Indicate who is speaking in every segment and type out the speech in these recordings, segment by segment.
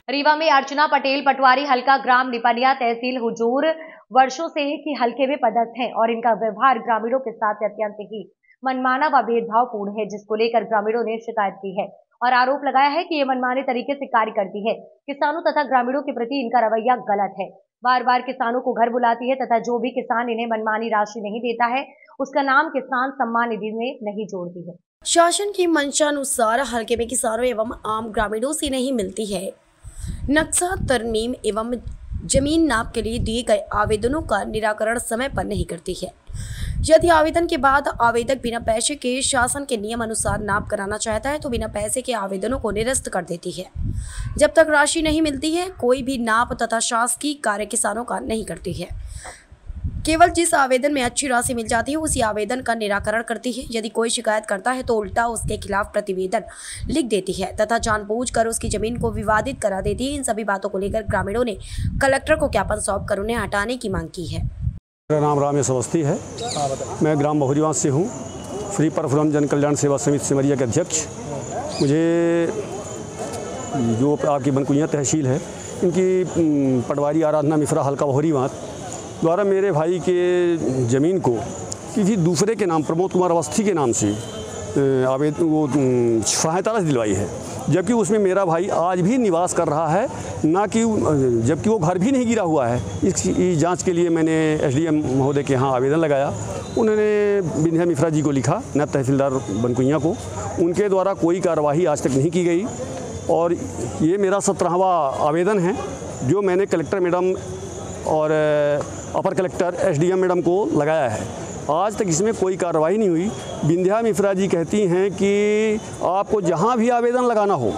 Speaker 1: रीवा में अर्चना पटेल पटवारी हल्का ग्राम निपनिया तहसील हुजूर वर्षों से एक ही हल्के में पदस्थ हैं और इनका व्यवहार ग्रामीणों के साथ अत्यंत ही मनमाना व भेदभावपूर्ण है, जिसको लेकर ग्रामीणों ने शिकायत की है और आरोप लगाया है कि ये मनमाने तरीके से कार्य करती है। किसानों तथा ग्रामीणों के प्रति इनका रवैया गलत है। बार बार किसानों को घर बुलाती है तथा जो भी किसान इन्हें मनमानी राशि नहीं देता है उसका नाम किसान सम्मान निधि में नहीं जोड़ती है।
Speaker 2: शासन की मंशानुसार हल्के में किसानों एवं आम ग्रामीणों से नहीं मिलती है। नक्शा तरमीम एवं जमीन नाप के लिए दिए गए आवेदनों का निराकरण समय पर नहीं करती है। यदि आवेदन के बाद आवेदक बिना पैसे के शासन के नियम अनुसार नाप कराना चाहता है तो बिना पैसे के आवेदनों को निरस्त कर देती है। जब तक राशि नहीं मिलती है कोई भी नाप तथा शासकीय कार्य किसानों का नहीं करती है। केवल जिस आवेदन में अच्छी राशि मिल जाती है उसी आवेदन का निराकरण करती है। यदि कोई शिकायत करता है तो उल्टा उसके खिलाफ प्रतिवेदन लिख देती है तथा जानबूझकर उसकी जमीन को विवादित करा देती है। इन सभी बातों को लेकर ग्रामीणों ने कलेक्टर को ज्ञापन सौंपकर उन्हें हटाने की मांग की है।
Speaker 3: मेरा नाम रामेश अवस्थी है। मैं ग्राम बहुरीवास से हूँ। श्री परशुराम जन कल्याण सेवा समिति सिमरिया के अध्यक्ष। मुझे जो आपकी बनकुइयाँ तहसील है इनकी पटवारी आराधना मिश्रा हल्का बहुरीवास द्वारा मेरे भाई के ज़मीन को किसी दूसरे के नाम प्रमोद कुमार अवस्थी के नाम से सहायता राशि दिलवाई है, जबकि उसमें मेरा भाई आज भी निवास कर रहा है, ना कि जबकि वो घर भी नहीं गिरा हुआ है। इस जांच के लिए मैंने एसडीएम महोदय के यहाँ आवेदन लगाया। उन्होंने विंध्या मिश्रा जी को लिखा, नायब तहसीलदार बनकुइयाँ को। उनके द्वारा कोई कार्रवाई आज तक नहीं की गई और ये मेरा 17वां आवेदन है जो मैंने कलेक्टर मैडम और अपर कलेक्टर एसडीएम मैडम को लगाया है। आज तक इसमें कोई कार्रवाई नहीं हुई। विंध्या मिश्रा जी कहती हैं कि आपको जहां भी आवेदन लगाना हो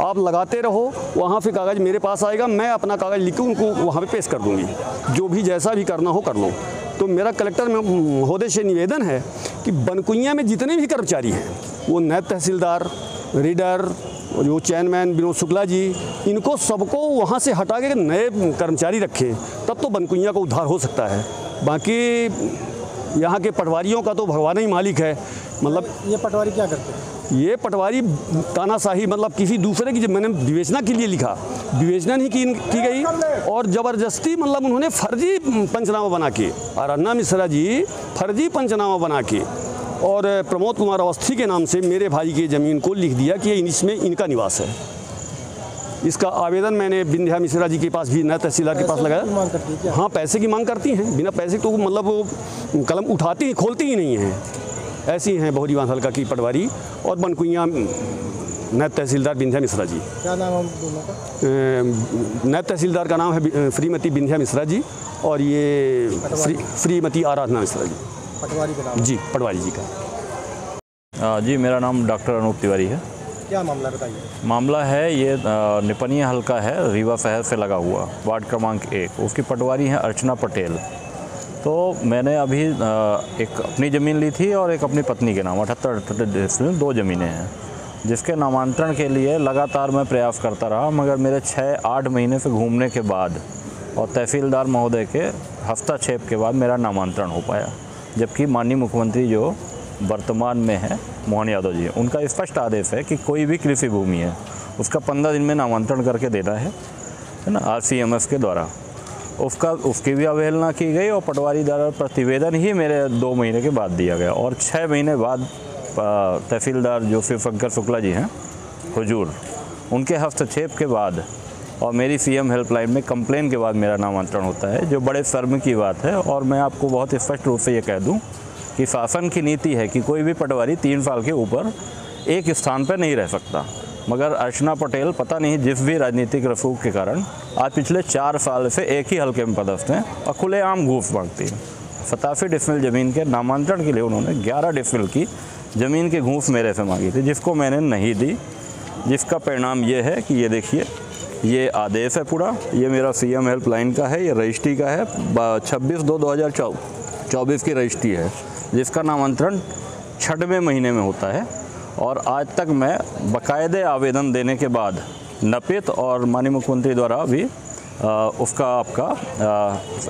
Speaker 3: आप लगाते रहो, वहां से कागज़ मेरे पास आएगा, मैं अपना कागज़ लिख के उनको वहां पे पेश कर दूंगी, जो भी जैसा भी करना हो कर लो। तो मेरा कलेक्टर महोदय से निवेदन है कि बनकुइयाँ में जितने भी कर्मचारी हैं, वो नायब तहसीलदार, रीडर, जो चेयरमैन विनोद शुक्ला जी, इनको सबको वहाँ से हटा के नए कर्मचारी रखें, तब तो बनकुइयाँ का उद्धार हो सकता है। बाकी यहाँ के पटवारियों का तो भगवान ही मालिक है। मतलब
Speaker 4: ये पटवारी क्या करते हैं?
Speaker 3: ये पटवारी तानाशाही, मतलब किसी दूसरे की, मैंने विवेचना के लिए लिखा, विवेचना नहीं की गई और ज़बरदस्ती, मतलब उन्होंने फर्जी पंचनामा बना के, आराधना मिश्रा जी फर्जी पंचनामा बना के और प्रमोद कुमार अवस्थी के नाम से मेरे भाई की ज़मीन को लिख दिया कि इसमें इनका निवास है। इसका आवेदन मैंने विंध्या मिश्रा जी के पास भी, नायब तहसीलदार के पास लगाया। हाँ, पैसे की मांग करती हैं, बिना पैसे तो मतलब वो कलम उठाती ही खोलती ही नहीं हैं। ऐसी हैं बहुरीवास हल्का की पटवारी और बनकुइयाँ नायब तहसीलदार विंध्या मिश्रा जी।
Speaker 4: क्या नाम है दोनों का?
Speaker 3: नायब तहसीलदार का नाम है श्रीमती विंध्या मिश्रा जी और ये श्रीमती आराधना मिश्रा जी।
Speaker 4: पटवारी का नाम?
Speaker 3: जी, पटवारी जी का।
Speaker 5: जी, मेरा नाम डॉक्टर अनूप तिवारी है।
Speaker 4: क्या मामला बताइए?
Speaker 5: मामला है ये निपनिया हल्का है, रीवा शहर से लगा हुआ, वार्ड क्रमांक 1। उसकी पटवारी हैं अर्चना पटेल। तो मैंने अभी एक अपनी ज़मीन ली थी और एक अपनी पत्नी के नाम 78 में 2 ज़मीनें हैं, जिसके नामांतरण के लिए लगातार मैं प्रयास करता रहा, मगर मेरे 6-8 महीने से घूमने के बाद और तहसीलदार महोदय के हस्तक्षेप के बाद मेरा नामांतरण हो पाया। जबकि माननीय मुख्यमंत्री जो वर्तमान में है मोहन यादव जी, उनका स्पष्ट आदेश है कि कोई भी कृषि भूमि है उसका 15 दिन में नामांतरण करके देना है ना, RCMS के द्वारा। उसकी भी अवहेलना की गई और पटवारी द्वारा प्रतिवेदन ही मेरे 2 महीने के बाद दिया गया और 6 महीने बाद तहसीलदार जो शिवशंकर शुक्ला जी हैं हुजूर, उनके हस्तक्षेप के बाद और मेरी CM हेल्पलाइन में कंप्लेन के बाद मेरा नामांतरण होता है, जो बड़े शर्म की बात है। और मैं आपको बहुत स्पष्ट रूप से ये कह दूं कि शासन की नीति है कि कोई भी पटवारी 3 साल के ऊपर एक स्थान पर नहीं रह सकता, मगर अर्चना पटेल पता नहीं जिस भी राजनीतिक रसूख के कारण आज पिछले 4 साल से एक ही हल्के में पदस्थ हैं और खुलेआम घूस मांगती हैं। 87 डिसमिल ज़मीन के नामांतरण के लिए उन्होंने 11 डिसमिल की ज़मीन की घूस मेरे से मांगी थी, जिसको मैंने नहीं दी, जिसका परिणाम ये है कि ये देखिए, ये आदेश है पूरा, ये मेरा CM हेल्पलाइन का है, ये रजिस्ट्री का है, 26/2/2024 की रजिस्ट्री है, जिसका नामांतरण 6वें महीने में होता है। और आज तक मैं बाकायदे आवेदन देने के बाद नपित और माननीय मुख्यमंत्री द्वारा भी उसका आपका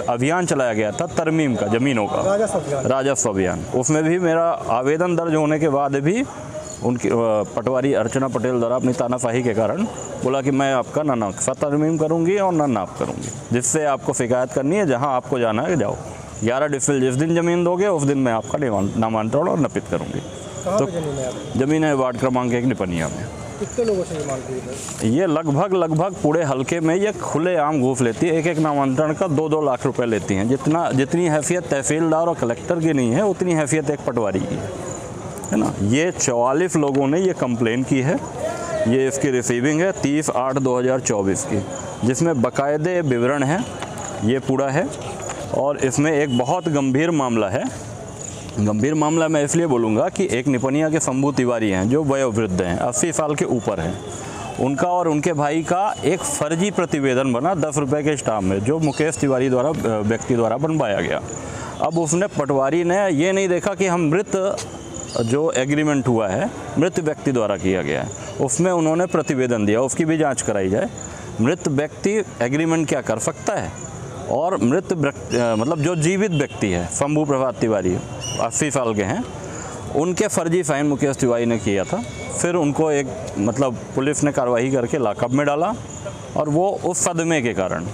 Speaker 5: अभियान चलाया गया था तरमीम का, ज़मीनों का राजस्व अभियान। उसमें भी मेरा आवेदन दर्ज होने के बाद भी उनकी पटवारी अर्चना पटेल द्वारा अपनी तानाशाही के कारण बोला कि मैं आपका ना नक्शा तरमीम करूँगी और ना नाप करूँगी, जिससे आपको शिकायत करनी है, जहाँ आपको जाना है जाओ। 11 डिफिल जिस दिन ज़मीन दोगे उस दिन मैं आपका नामांतरण और नपित करूँगी। तो ज़मीन है वार्ड क्रमांक 1 निपनिया में।
Speaker 4: कितने लोगों से मांग की?
Speaker 5: ये लगभग पूरे हलके में ये खुलेआम घूस लेती है। एक नामांतरण का 2-2 लाख रुपए लेती हैं। जितनी हैसियत तहसीलदार और कलेक्टर की नहीं है, उतनी हैसियत एक पटवारी की है ना। ये 44 लोगों ने ये कंप्लेन की है। ये इसकी रिसीविंग है 30/8/2024 की, जिसमें बाकायदे विवरण है, ये पूरा है। और इसमें एक बहुत गंभीर मामला है। गंभीर मामला मैं इसलिए बोलूँगा कि एक निपनिया के शंभू तिवारी हैं जो वयोवृद्ध हैं, 80 साल के ऊपर हैं। उनका और उनके भाई का एक फर्जी प्रतिवेदन बना 10 रुपये के स्टाम्प में, जो मुकेश तिवारी व्यक्ति द्वारा बनवाया गया। अब उसने पटवारी ने ये नहीं देखा कि हम मृत जो एग्रीमेंट हुआ है मृत व्यक्ति द्वारा किया गया है, उसमें उन्होंने प्रतिवेदन दिया, उसकी भी जाँच कराई जाए। मृत व्यक्ति एग्रीमेंट क्या कर सकता है, और मृत मतलब जो जीवित व्यक्ति है शंभू प्रभात तिवारी 80 साल के हैं, उनके फर्जी साइन मुकेश तिवारी ने किया था। फिर उनको एक मतलब पुलिस ने कार्रवाई करके लॉकअप में डाला, और वो उस सदमे के कारण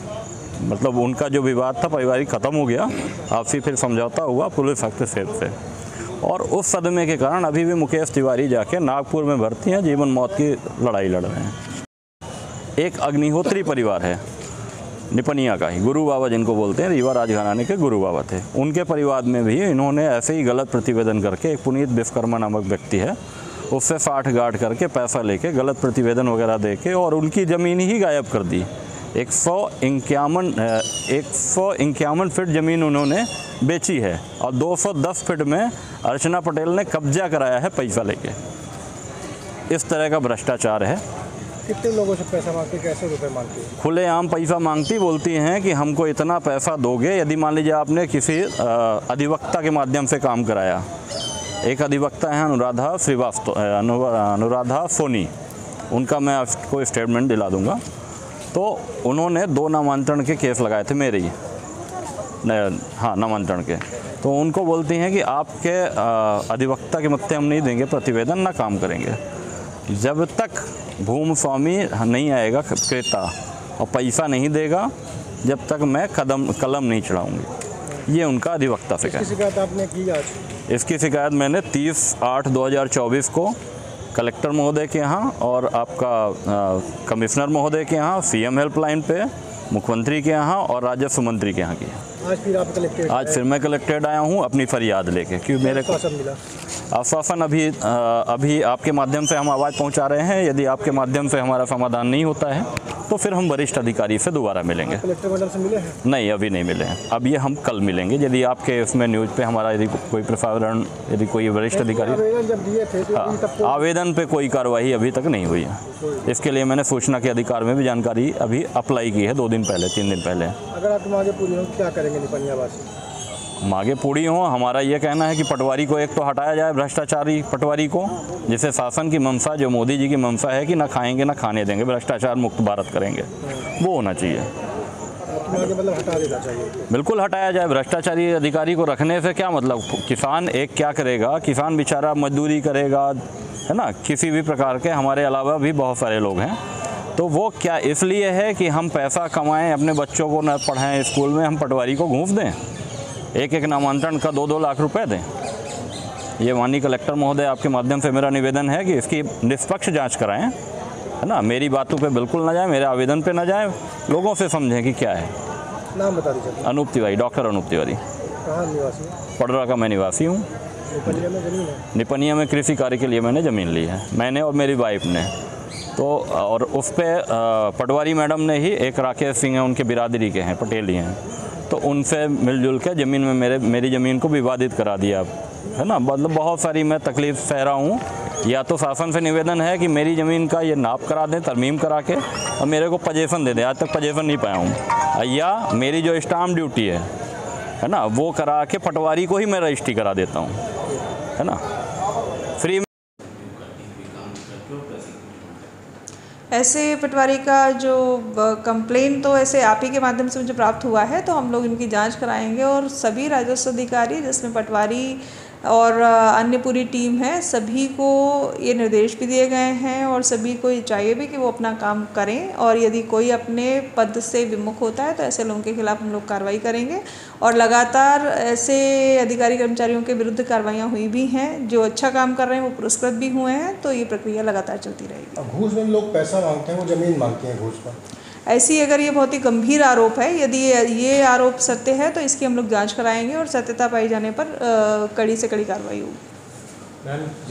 Speaker 5: मतलब उनका जो विवाद था पारिवारिक ख़त्म हो गया, आपसी फिर समझौता हुआ पुलिस हस्तक्षेप से, और उस सदमे के कारण अभी भी मुकेश तिवारी जाके नागपुर में भर्ती हैं, जीवन मौत की लड़ाई लड़ रहे हैं। एक अग्निहोत्री परिवार है निपनिया का ही, गुरु बाबा जिनको बोलते हैं, रीवा राजघराने के गुरु बाबा थे। उनके परिवार में भी इन्होंने ऐसे ही गलत प्रतिवेदन करके, एक पुनीत विश्वकर्मा नामक व्यक्ति है, उससे 60 गार्ड करके पैसा लेके गलत प्रतिवेदन वगैरह दे के और उनकी ज़मीन ही गायब कर दी। 151 फीट ज़मीन उन्होंने बेची है, और 210 फीट में अर्चना पटेल ने कब्जा कराया है पैसा लेके। इस तरह का भ्रष्टाचार है।
Speaker 4: कितने लोगों से पैसा मांगती, कैसे रुपए मांगती है?
Speaker 5: खुलेआम पैसा मांगती, बोलती हैं कि हमको इतना पैसा दोगे यदि मान लीजिए आपने किसी अधिवक्ता के माध्यम से काम कराया। एक अधिवक्ता है अनुराधा सोनी, उनका मैं आपको स्टेटमेंट दिला दूंगा। तो उन्होंने 2 नामांतरण के केस लगाए थे मेरे ही, हाँ नामांतरण के। तो उनको बोलती हैं कि आपके अधिवक्ता के मत्ते हम नहीं देंगे प्रतिवेदन, ना काम करेंगे जब तक भूमि स्वामी नहीं आएगा क्रेता और पैसा नहीं देगा, जब तक मैं कलम नहीं चढ़ाऊंगी। ये उनका अधिवक्ता से
Speaker 4: इसकी शिकायत आपने की आज?
Speaker 5: इसकी शिकायत मैंने 30/8/2024 को कलेक्टर महोदय के यहाँ और आपका कमिश्नर महोदय के यहाँ, सीएम हेल्पलाइन पे, मुख्यमंत्री के यहाँ और राजस्व मंत्री के यहाँ की।
Speaker 4: आज फिर आप कलेक्टेड?
Speaker 5: आज फिर मैं कलेक्टेड आया हूँ अपनी फरियाद लेके, क्योंकि मेरे को
Speaker 4: मिला
Speaker 5: आश्वासन अभी आपके माध्यम से हम आवाज़ पहुंचा रहे हैं। यदि आपके माध्यम से हमारा समाधान नहीं होता है तो फिर हम वरिष्ठ अधिकारी से दोबारा मिलेंगे।
Speaker 4: कलेक्टर मैडम से मिले हैं?
Speaker 5: नहीं, अभी नहीं मिले हैं। अब ये हम कल मिलेंगे। यदि आपके उसमें न्यूज़ पे हमारा यदि कोई प्रसारण, यदि कोई वरिष्ठ अधिकारी
Speaker 4: जब दिए थे तो
Speaker 5: आवेदन पे कोई कार्रवाई अभी तक नहीं हुई है। इसके लिए मैंने सूचना के अधिकार में भी जानकारी अभी अप्लाई की है 2 दिन पहले, 3 दिन पहले।
Speaker 4: अगर आपकी मांगे पूरी हो क्या करेंगे निपनिया वासी?
Speaker 5: मांगे पूरी हों, हमारा ये कहना है कि पटवारी को एक तो हटाया जाए, भ्रष्टाचारी पटवारी को, जिसे शासन की मंशा, जो मोदी जी की मंशा है कि ना खाएंगे ना खाने देंगे, भ्रष्टाचार मुक्त भारत करेंगे, वो होना चाहिए।
Speaker 4: मतलब हटा देना चाहिए?
Speaker 5: बिल्कुल हटाया जाए। भ्रष्टाचारी अधिकारी को रखने से क्या मतलब, किसान एक क्या करेगा, किसान बेचारा मजदूरी करेगा, है ना, किसी भी प्रकार के, हमारे अलावा भी बहुत सारे लोग हैं। तो वो क्या इसलिए है कि हम पैसा कमाएं, अपने बच्चों को न पढ़ाएं स्कूल में, हम पटवारी को घूस दें, एक नामांतरण का 2-2 लाख रुपए दें। ये माननीय कलेक्टर महोदय, आपके माध्यम से मेरा निवेदन है कि इसकी निष्पक्ष जांच कराएं, है ना, मेरी बातों पे बिल्कुल ना जाए, मेरे आवेदन पे ना जाए, लोगों से समझें कि क्या है।
Speaker 4: नाम बता दीजिए।
Speaker 5: अनूप तिवारी, डॉक्टर अनूप तिवारी।
Speaker 4: कहाँ निवासी?
Speaker 5: पडरा का मैं निवासी हूँ।
Speaker 4: निपनिया में ज़मीन है?
Speaker 5: निपनिया में कृषि कार्य के लिए मैंने ज़मीन ली है, मैंने और मेरी वाइफ ने। तो और उस पर पटवारी मैडम ने ही, एक राकेश सिंह है, उनके बिरादरी के हैं, पटेली हैं, तो उनसे मिलजुल के ज़मीन में मेरी ज़मीन को विवादित करा दिया, है ना। मतलब बहुत सारी मैं तकलीफ़ सह रहा हूँ। या तो शासन से निवेदन है कि मेरी ज़मीन का ये नाप करा दें, तरमीम करा के, और मेरे को पजेशन दे दें। आज तक पजेशन नहीं पाया हूँ। या मेरी जो स्टाम्प ड्यूटी है ना, वो करा के पटवारी को ही मैं रजिस्ट्री करा देता हूँ, है ना, फ्री में।
Speaker 6: ऐसे पटवारी का जो कंप्लेन तो ऐसे आप ही के माध्यम से मुझे प्राप्त हुआ है, तो हम लोग इनकी जांच कराएंगे और सभी राजस्व अधिकारी, जिसमें पटवारी और अन्य पूरी टीम है, सभी को ये निर्देश भी दिए गए हैं और सभी को ये चाहिए भी कि वो अपना काम करें और यदि कोई अपने पद से विमुख होता है तो ऐसे लोगों के खिलाफ हम लोग कार्रवाई करेंगे और लगातार ऐसे अधिकारी कर्मचारियों के विरुद्ध कार्रवाइयाँ हुई भी हैं। जो अच्छा काम कर रहे हैं वो पुरस्कृत भी हुए हैं, तो ये प्रक्रिया लगातार चलती रहेगी।
Speaker 4: घूस में लोग पैसा मांगते हैं, वो ज़मीन मांगते हैं घूस पर।
Speaker 6: ऐसी अगर ये बहुत ही गंभीर आरोप है, यदि ये आरोप सत्य है तो इसकी हम लोग जांच कराएंगे और सत्यता पाई जाने पर कड़ी से कड़ी कार्रवाई होगी।